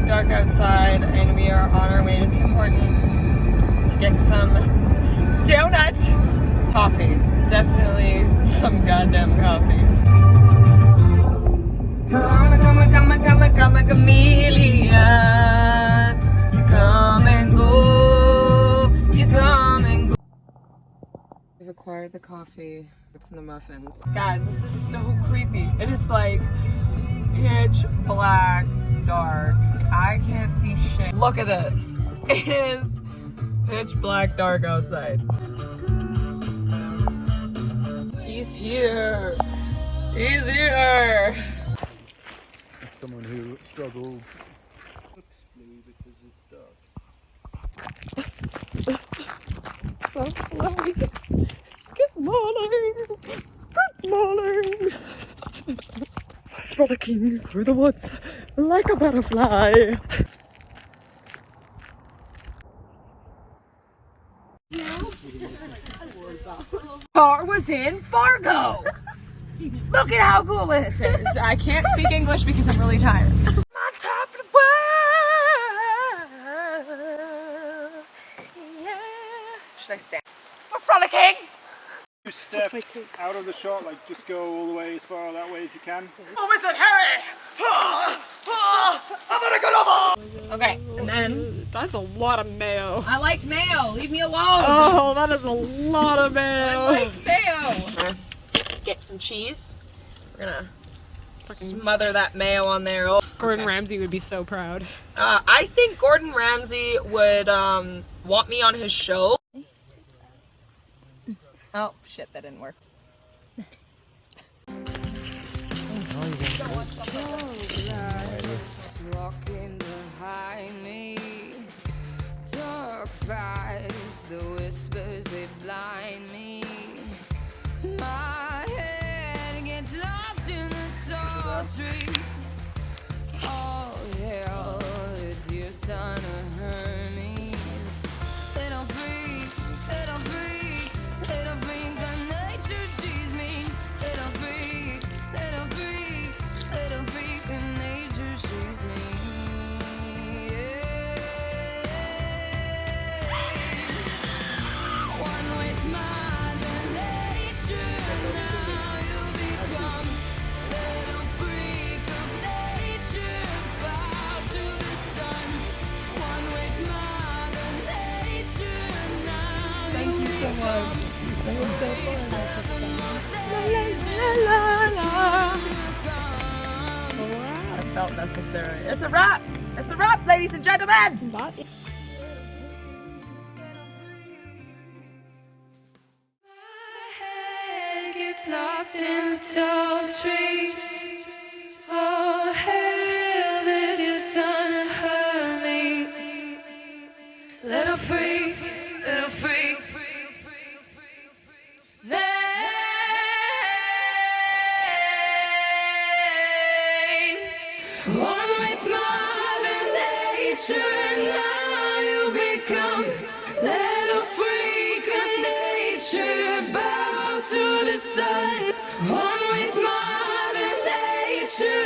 Dark outside, and we are on our way to Tim Hortons to get some donut coffee. Definitely some goddamn coffee. Come a chameleon. You come and go. You come and go. We've acquired the coffee. It's in the muffins. Guys, this is so creepy. It is like pitch black, dark. I can't see shit. Look at this. It is pitch black dark outside. He's here. He's here. As someone who struggles. Looks blue because it's dark. So flowy. Good morning. Good morning. Frolicking through the woods like a butterfly. Car was in Fargo. Look at how cool this is. I can't speak English because I'm really tired. My top of the world. Yeah. Should I stand? We're frolicking. You step out of the shot, like just go all the way as far that way as you can. Oh, is it Harry? I'm gonna go over. Okay, and then that's a lot of mayo. I like mayo. Leave me alone. Oh, that is a lot of mayo. I like mayo. Get some cheese. We're gonna smother that mayo on there. Oh, Gordon Ramsay would be so proud. I think Gordon Ramsay would want me on his show. Oh shit, that didn't work. Walking behind me, dark fires, the whispers they blind me. My head gets lost in the tall trees. All hail the dear son of Hermes. Little freak, little freak, little freak of nature, she's mean. Little freak, little freak, little freak of nature, she's mean. Yeah. One with Mother Nature, now you become little freak of nature, bow to the sun. One with Mother Nature, now. Thank you so much. That was so fun. I felt necessary. It's a wrap. It's a wrap, ladies and gentlemen. My head gets lost in the tall trees. Oh, hail the dear son of Hermes. Little freak, little freak. Name. One with Mother Nature, now you become little freak of nature, bow to the sun. One with Mother Nature.